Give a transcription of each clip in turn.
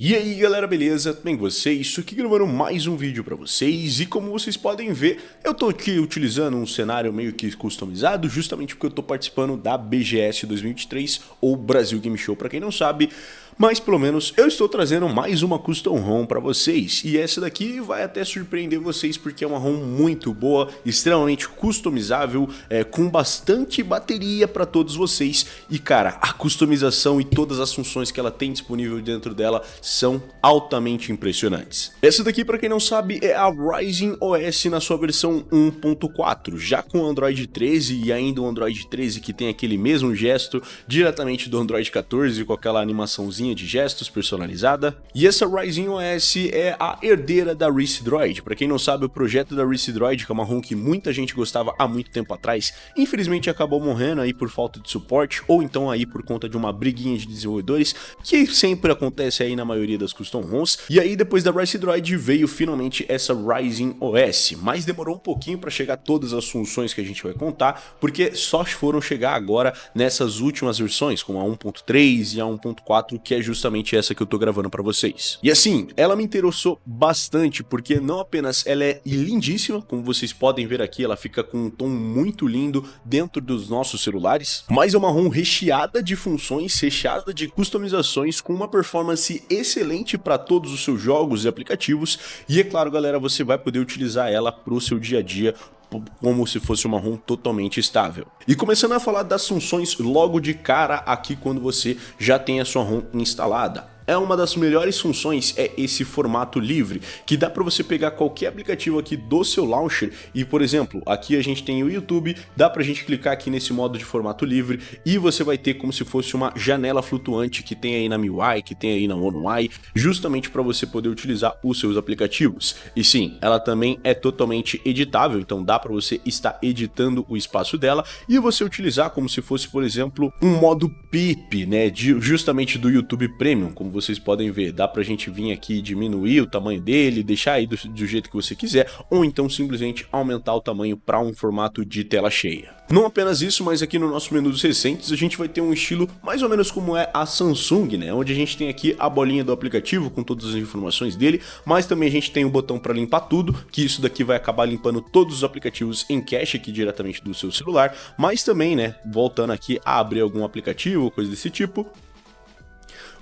E aí galera, beleza? Tudo bem com vocês? Estou aqui gravando mais um vídeo pra vocês e como vocês podem ver, eu tô aqui utilizando um cenário meio que customizado justamente porque eu tô participando da BGS 2023 ou Brasil Game Show pra quem não sabe, mas pelo menos eu estou trazendo mais uma custom ROM pra vocês e essa daqui vai até surpreender vocês porque é uma ROM muito boa, extremamente customizável, com bastante bateria pra todos vocês e cara, a customização e todas as funções que ela tem disponível dentro dela são altamente impressionantes. Essa daqui, para quem não sabe, é a Ryzen OS na sua versão 1.4, já com o Android 13 e ainda o Android 13 que tem aquele mesmo gesto diretamente do Android 14 com aquela animaçãozinha de gestos personalizada. E essa Ryzen OS é a herdeira da Reese Droid. Para quem não sabe, o projeto da Reese Droid, que é uma ROM que muita gente gostava há muito tempo atrás, infelizmente acabou morrendo aí por falta de suporte ou então aí por conta de uma briguinha de desenvolvedores, que sempre acontece aí na maioria das custom ROMs. E aí depois da Reese Droid veio finalmente essa Ryzen OS, mas demorou um pouquinho para chegar todas as funções que a gente vai contar, porque só foram chegar agora nessas últimas versões, como a 1.3 e a 1.4, que é justamente essa que eu tô gravando para vocês. E assim, ela me interessou bastante, porque não apenas ela é lindíssima, como vocês podem ver aqui, ela fica com um tom muito lindo dentro dos nossos celulares, mas é uma ROM recheada de funções, recheada de customizações, com uma performance excelente para todos os seus jogos e aplicativos, e é claro galera, você vai poder utilizar ela para o seu dia a dia, como se fosse uma ROM totalmente estável. E começando a falar das funções logo de cara aqui quando você já tem a sua ROM instalada. Uma das melhores funções é esse formato livre, que dá para você pegar qualquer aplicativo aqui do seu launcher e, por exemplo, aqui a gente tem o YouTube, dá pra gente clicar aqui nesse modo de formato livre e você vai ter como se fosse uma janela flutuante que tem aí na MIUI, que tem aí na One UI, justamente para você poder utilizar os seus aplicativos. E sim, ela também é totalmente editável, então dá para você estar editando o espaço dela e você utilizar como se fosse, por exemplo, um modo PIP, né, justamente do YouTube Premium, como vocês podem ver, dá pra gente vir aqui e diminuir o tamanho dele, deixar aí do jeito que você quiser, ou então simplesmente aumentar o tamanho para um formato de tela cheia. Não apenas isso, mas aqui no nosso menu dos recentes a gente vai ter um estilo mais ou menos como é a Samsung, né, onde a gente tem aqui a bolinha do aplicativo com todas as informações dele, mas também a gente tem o botão para limpar tudo, que isso daqui vai acabar limpando todos os aplicativos em cache aqui diretamente do seu celular, mas também, né, voltando aqui a abrir algum aplicativo, coisa desse tipo,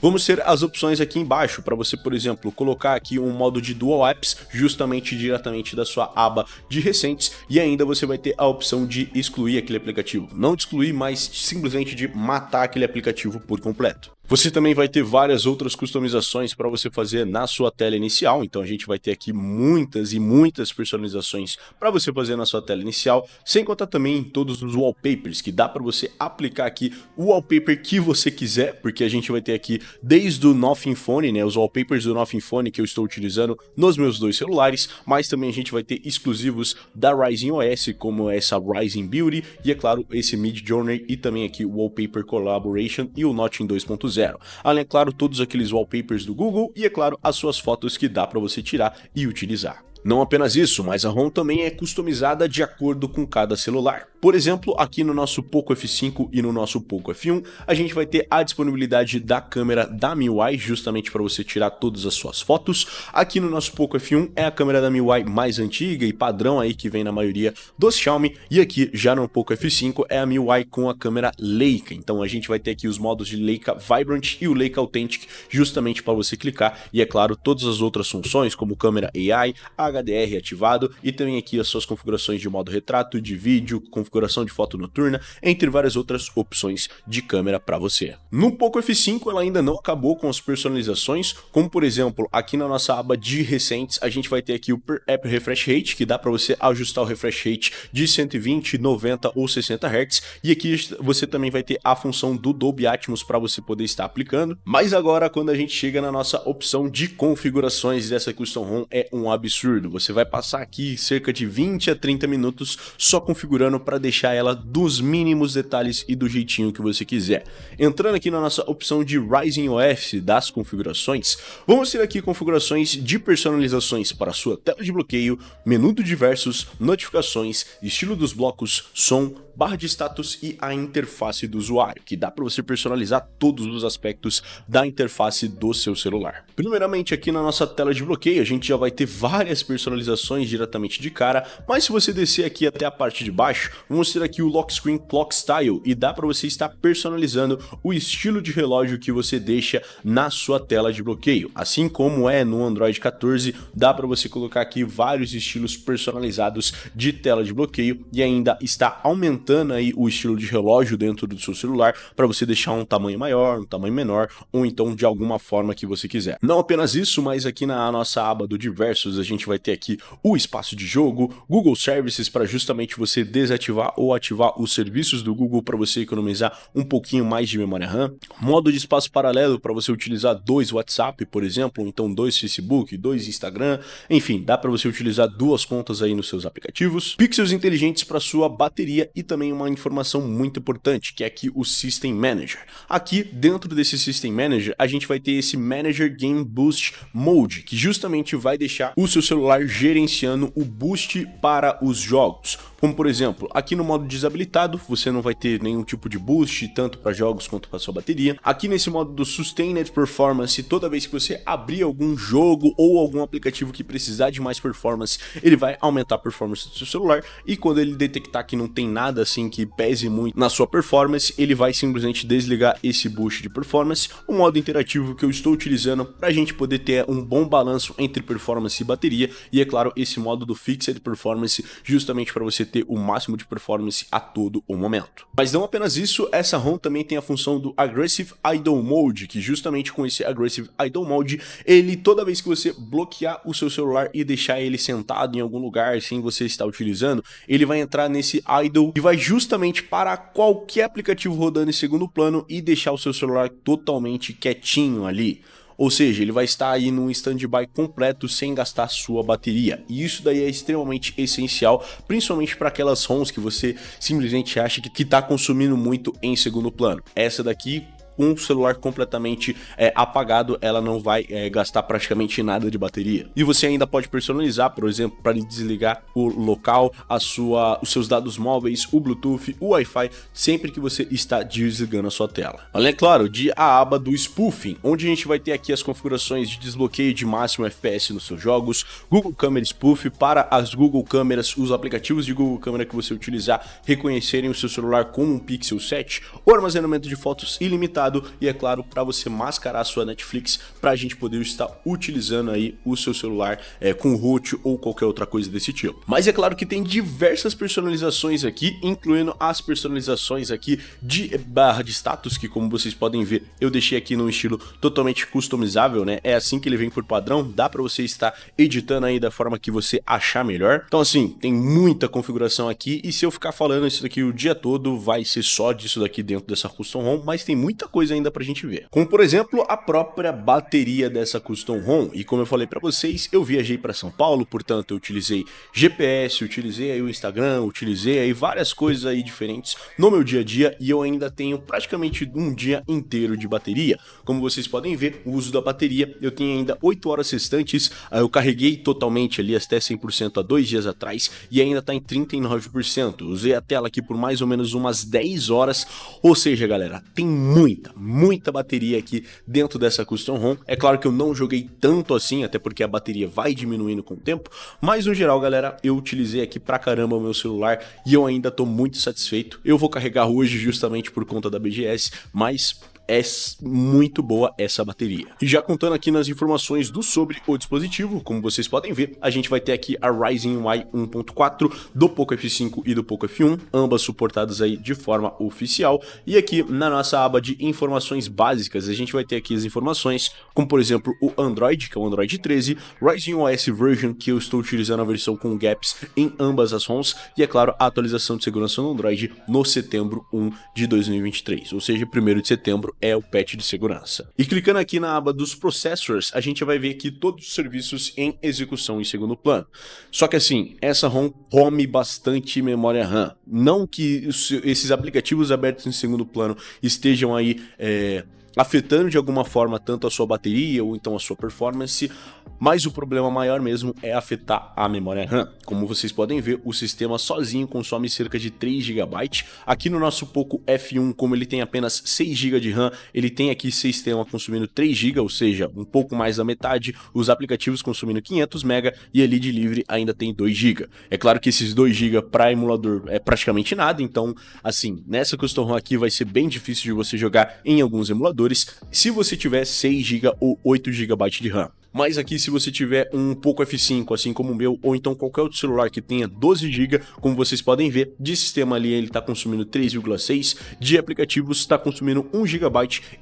vamos ter as opções aqui embaixo para você, por exemplo, colocar aqui um modo de Dual Apps justamente diretamente da sua aba de recentes e ainda você vai ter a opção de excluir aquele aplicativo. Não de excluir, mas simplesmente de matar aquele aplicativo por completo. Você também vai ter várias outras customizações para você fazer na sua tela inicial, então a gente vai ter aqui muitas e muitas personalizações para você fazer na sua tela inicial, sem contar também todos os wallpapers, que dá para você aplicar aqui o wallpaper que você quiser, porque a gente vai ter aqui desde o Nothing Phone, né, os wallpapers do Nothing Phone que eu estou utilizando nos meus dois celulares, mas também a gente vai ter exclusivos da Ryzen OS, como essa Ryzen Beauty, e é claro, esse Mid Journey e também aqui o Wallpaper Collaboration e o Notching 2.0. Além, é claro, todos aqueles wallpapers do Google e, é claro, as suas fotos que dá para você tirar e utilizar. Não apenas isso, mas a ROM também é customizada de acordo com cada celular. Por exemplo, aqui no nosso Poco F5 e no nosso Poco F1, a gente vai ter a disponibilidade da câmera da MIUI, justamente para você tirar todas as suas fotos. Aqui no nosso Poco F1 é a câmera da MIUI mais antiga e padrão aí que vem na maioria dos Xiaomi, e aqui já no Poco F5 é a MIUI com a câmera Leica. Então a gente vai ter aqui os modos de Leica Vibrant e o Leica Authentic, justamente para você clicar, e é claro, todas as outras funções como câmera AI, HDR ativado e também aqui as suas configurações de modo retrato, de vídeo, configuração de foto noturna, entre várias outras opções de câmera para você. No Poco F5 ela ainda não acabou com as personalizações, como por exemplo, aqui na nossa aba de recentes, a gente vai ter aqui o Per App Refresh Rate, que dá para você ajustar o refresh rate de 120, 90 ou 60 Hz, e aqui você também vai ter a função do Dolby Atmos para você poder estar aplicando. Mas agora, quando a gente chega na nossa opção de configurações dessa custom ROM, é um absurdo. Você vai passar aqui cerca de 20 a 30 minutos só configurando para deixar ela dos mínimos detalhes e do jeitinho que você quiser. Entrando aqui na nossa opção de Ryzen OS das configurações, vamos ter aqui configurações de personalizações para sua tela de bloqueio, menu do diversos, notificações, estilo dos blocos, som, barra de status e a interface do usuário, que dá para você personalizar todos os aspectos da interface do seu celular. Primeiramente, aqui na nossa tela de bloqueio, a gente já vai ter várias personalizações diretamente de cara, mas se você descer aqui até a parte de baixo, vamos ter aqui o Lock Screen Clock Style, e dá para você estar personalizando o estilo de relógio que você deixa na sua tela de bloqueio. Assim como é no Android 14, dá para você colocar aqui vários estilos personalizados de tela de bloqueio e ainda está aumentando aí o estilo de relógio dentro do seu celular para você deixar um tamanho maior, um tamanho menor ou então de alguma forma que você quiser. Não apenas isso, mas aqui na nossa aba do diversos a gente vai ter aqui o espaço de jogo, Google Services para justamente você desativar ou ativar os serviços do Google para você economizar um pouquinho mais de memória RAM, modo de espaço paralelo para você utilizar 2 WhatsApp, por exemplo, ou então 2 Facebook, 2 Instagram, enfim, dá para você utilizar 2 contas aí nos seus aplicativos, pixels inteligentes para sua bateria e também uma informação muito importante, que é aqui o System Manager. Aqui dentro desse System Manager, a gente vai ter esse Manager Game Boost Mode, que justamente vai deixar o seu celular gerenciando o boost para os jogos. Como por exemplo, aqui no modo desabilitado, você não vai ter nenhum tipo de boost, tanto para jogos quanto para sua bateria. Aqui nesse modo do Sustained Performance, toda vez que você abrir algum jogo ou algum aplicativo que precisar de mais performance, ele vai aumentar a performance do seu celular, e quando ele detectar que não tem nada assim que pese muito na sua performance, ele vai simplesmente desligar esse boost de performance. O modo interativo que eu estou utilizando para a gente poder ter um bom balanço entre performance e bateria, e é claro, esse modo do Fixed Performance, justamente para você ter o máximo de performance a todo o momento. Mas não apenas isso, essa ROM também tem a função do Aggressive Idle Mode, que justamente com esse Aggressive Idle Mode, ele toda vez que você bloquear o seu celular e deixar ele sentado em algum lugar sem você estar utilizando, ele vai entrar nesse idle e vai justamente parar qualquer aplicativo rodando em segundo plano e deixar o seu celular totalmente quietinho ali. Ou seja, ele vai estar aí num standby completo sem gastar sua bateria. E isso daí é extremamente essencial, principalmente para aquelas ROMs que você simplesmente acha que está consumindo muito em segundo plano. Essa daqui, com o celular completamente apagado, ela não vai gastar praticamente nada de bateria. E você ainda pode personalizar, por exemplo, para desligar o local, os seus dados móveis, o Bluetooth, o Wi-Fi, sempre que você está desligando a sua tela. Além, é claro, de a aba do Spoofing, onde a gente vai ter aqui as configurações de desbloqueio de máximo FPS nos seus jogos, Google Camera Spoof para as Google Câmeras, os aplicativos de Google Câmera que você utilizar reconhecerem o seu celular com um Pixel 7, o armazenamento de fotos ilimitado, e é claro, para você mascarar a sua Netflix, para a gente poder estar utilizando aí o seu celular com root ou qualquer outra coisa desse tipo. Mas é claro que tem diversas personalizações aqui, incluindo as personalizações aqui de barra de status, que como vocês podem ver, eu deixei aqui num estilo totalmente customizável, né? É assim que ele vem por padrão, dá para você estar editando aí da forma que você achar melhor. Então assim, tem muita configuração aqui, e se eu ficar falando isso daqui o dia todo, vai ser só disso daqui dentro dessa Custom ROM, mas tem muita coisa ainda pra gente ver. Como por exemplo, a própria bateria dessa Custom ROM, e como eu falei pra vocês, eu viajei para São Paulo, portanto eu utilizei GPS, utilizei aí o Instagram, utilizei aí várias coisas aí diferentes no meu dia a dia, e eu ainda tenho praticamente um dia inteiro de bateria. Como vocês podem ver, o uso da bateria, eu tenho ainda 8 horas restantes, eu carreguei totalmente ali até 100% há 2 dias atrás, e ainda tá em 39%, usei a tela aqui por mais ou menos umas 10 horas, ou seja galera, tem muita bateria aqui dentro dessa Custom ROM. É claro que eu não joguei tanto assim, até porque a bateria vai diminuindo com o tempo, mas no geral galera, eu utilizei aqui pra caramba o meu celular e eu ainda tô muito satisfeito. Eu vou carregar hoje justamente por conta da BGS, mas é muito boa essa bateria. E já contando aqui nas informações sobre o dispositivo, como vocês podem ver, a gente vai ter aqui a Ryzen UI 1.4 do Poco F5 e do Poco F1, ambas suportadas aí de forma oficial. E aqui na nossa aba de informações básicas, a gente vai ter aqui as informações, como por exemplo o Android, que é o Android 13, Ryzen OS Version, que eu estou utilizando a versão com gaps em ambas as ROMs, e é claro, a atualização de segurança no Android no setembro 1 de 2023, ou seja, 1º de setembro é o patch de segurança. E clicando aqui na aba dos processors, a gente vai ver aqui todos os serviços em execução em segundo plano. Só que assim, essa ROM come bastante memória RAM. Não que esses aplicativos abertos em segundo plano estejam aí afetando de alguma forma tanto a sua bateria ou então a sua performance, Mas o problema maior mesmo é afetar a memória RAM. Como vocês podem ver, o sistema sozinho consome cerca de 3 GB. Aqui no nosso Poco F1, como ele tem apenas 6 GB de RAM, ele tem aqui sistema consumindo 3 GB, ou seja, um pouco mais da metade, os aplicativos consumindo 500 MB e ali de livre ainda tem 2 GB. É claro que esses 2 GB para emulador é praticamente nada, então, assim, nessa custom ROM aqui vai ser bem difícil de você jogar em alguns emuladores se você tiver 6 GB ou 8 GB de RAM. Mas aqui, se você tiver um Poco F5, assim como o meu, ou então qualquer outro celular que tenha 12 GB, como vocês podem ver, de sistema ali ele está consumindo 3,6, de aplicativos está consumindo 1 GB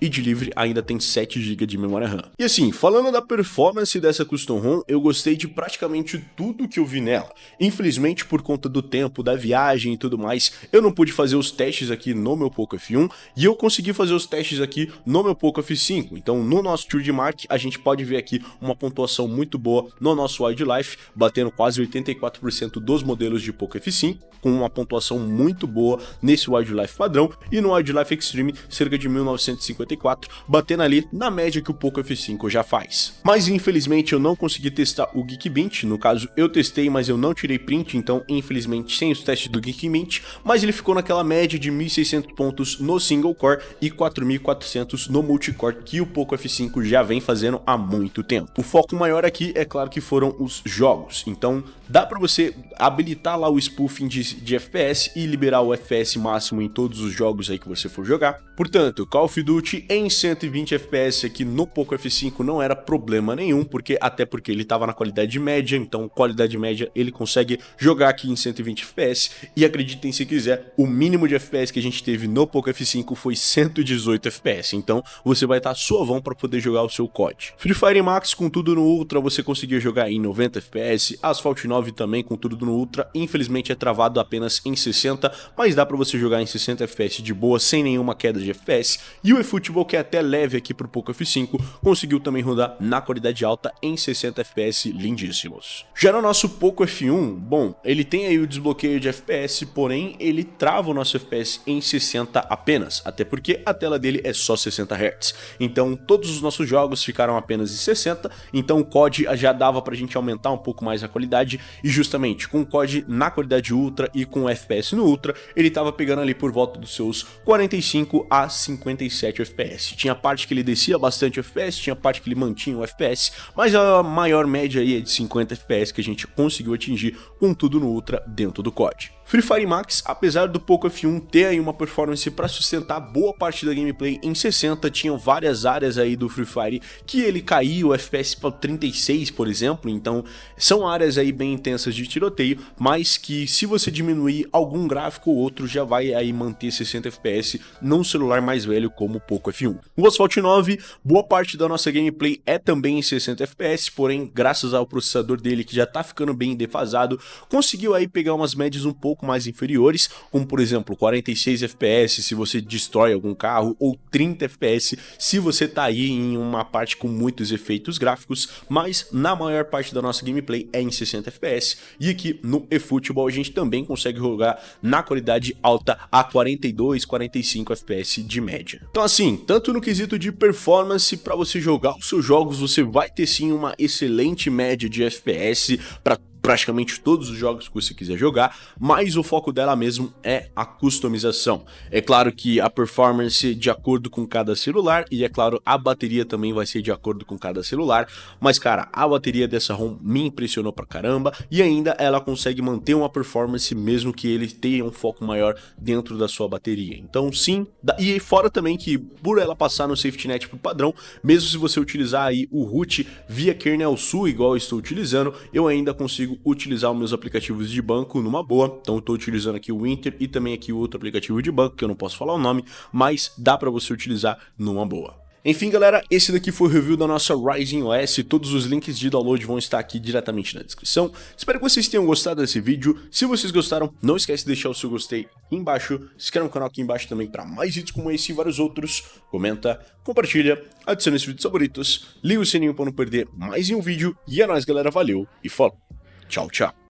e de livre ainda tem 7 GB de memória RAM. E assim, falando da performance dessa custom ROM, eu gostei de praticamente tudo que eu vi nela. Infelizmente, por conta do tempo, da viagem e tudo mais, eu não pude fazer os testes aqui no meu Poco F1 e eu consegui fazer os testes aqui no meu Poco F5. Então, no nosso TrueDmark, a gente pode ver aqui uma pontuação muito boa no nosso Wildlife, batendo quase 84% dos modelos de Poco F5, com uma pontuação muito boa nesse Wildlife padrão, e no Wildlife Extreme cerca de 1954, batendo ali na média que o Poco F5 já faz. Mas infelizmente eu não consegui testar o Geekbench, no caso eu testei, mas eu não tirei print, então infelizmente sem os testes do Geekbench, mas ele ficou naquela média de 1.600 pontos no single core e 4.400 no multicore que o Poco F5 já vem fazendo há muito tempo. O foco maior aqui é claro que foram os jogos, então dá para você habilitar lá o spoofing de FPS e liberar o FPS máximo em todos os jogos aí que você for jogar. Portanto, Call of Duty em 120 FPS aqui no Poco F5 não era problema nenhum, até porque ele estava na qualidade média, então qualidade média ele consegue jogar aqui em 120 FPS, e acreditem se quiser, o mínimo de FPS que a gente teve no Poco F5 foi 118 FPS, então você vai estar suavão para poder jogar o seu COD. Free Fire Max com tudo no Ultra você conseguia jogar em 90 FPS, Asphalt 9 também com tudo no Ultra, infelizmente é travado apenas em 60, mas dá para você jogar em 60 FPS de boa, sem nenhuma queda de FPS, e o eFootball, que é até leve aqui pro Poco F5, conseguiu também rodar na qualidade alta em 60 FPS lindíssimos. Já no nosso Poco F1, bom, ele tem aí o desbloqueio de FPS, porém ele trava o nosso FPS em 60 apenas, até porque a tela dele é só 60 Hz, então todos os nossos jogos ficaram apenas em 60, então o COD já dava pra gente aumentar um pouco mais a qualidade, e justamente com o COD na qualidade Ultra e com o FPS no Ultra, ele tava pegando ali por volta dos seus 45 a 57 FPS. Tinha parte que ele descia bastante FPS, tinha parte que ele mantinha o FPS, mas a maior média aí é de 50 FPS que a gente conseguiu atingir com tudo no Ultra dentro do COD. Free Fire Max, apesar do Poco F1 ter aí uma performance para sustentar boa parte da gameplay em 60, tinham várias áreas aí do Free Fire que ele caía o FPS para 36, por exemplo, então são áreas aí bem intensas de tiroteio, mas que se você diminuir algum gráfico ou outro já vai aí manter 60 FPS num celular mais velho como o Poco F1. O Asphalt 9, boa parte da nossa gameplay é também em 60 FPS, porém graças ao processador dele que já tá ficando bem defasado, conseguiu aí pegar umas médias um pouco mais inferiores, como por exemplo 46 FPS se você destrói algum carro, ou 30 FPS se você tá aí em uma parte com muitos efeitos gráficos, mas na maior parte da nossa gameplay é em 60 FPS, e aqui no eFootball a gente também consegue jogar na qualidade alta a 42, 45 FPS de média. Então assim, tanto no quesito de performance, para você jogar os seus jogos você vai ter sim uma excelente média de FPS para praticamente todos os jogos que você quiser jogar, mas o foco dela mesmo é a customização. É claro que a performance de acordo com cada celular, e é claro a bateria também vai ser de acordo com cada celular, mas cara, a bateria dessa ROM me impressionou pra caramba, e ainda ela consegue manter uma performance mesmo que ele tenha um foco maior dentro da sua bateria. Então sim, e fora também que por ela passar no safety net pro padrão, mesmo se você utilizar aí o root via kernel SU igual eu estou utilizando, eu ainda consigo utilizar os meus aplicativos de banco numa boa. Então eu estou utilizando aqui o Inter e também aqui o outro aplicativo de banco, que eu não posso falar o nome, mas dá para você utilizar numa boa. Enfim galera, esse daqui foi o review da nossa Ryzen OS, todos os links de download vão estar aqui diretamente na descrição. Espero que vocês tenham gostado desse vídeo, se vocês gostaram, não esquece de deixar o seu gostei aqui embaixo, se inscreve no canal aqui embaixo também para mais vídeos como esse e vários outros, comenta, compartilha, adiciona esse vídeo favoritos, liga o sininho para não perder mais um vídeo, e é nóis galera, valeu e falou, tchau tchau.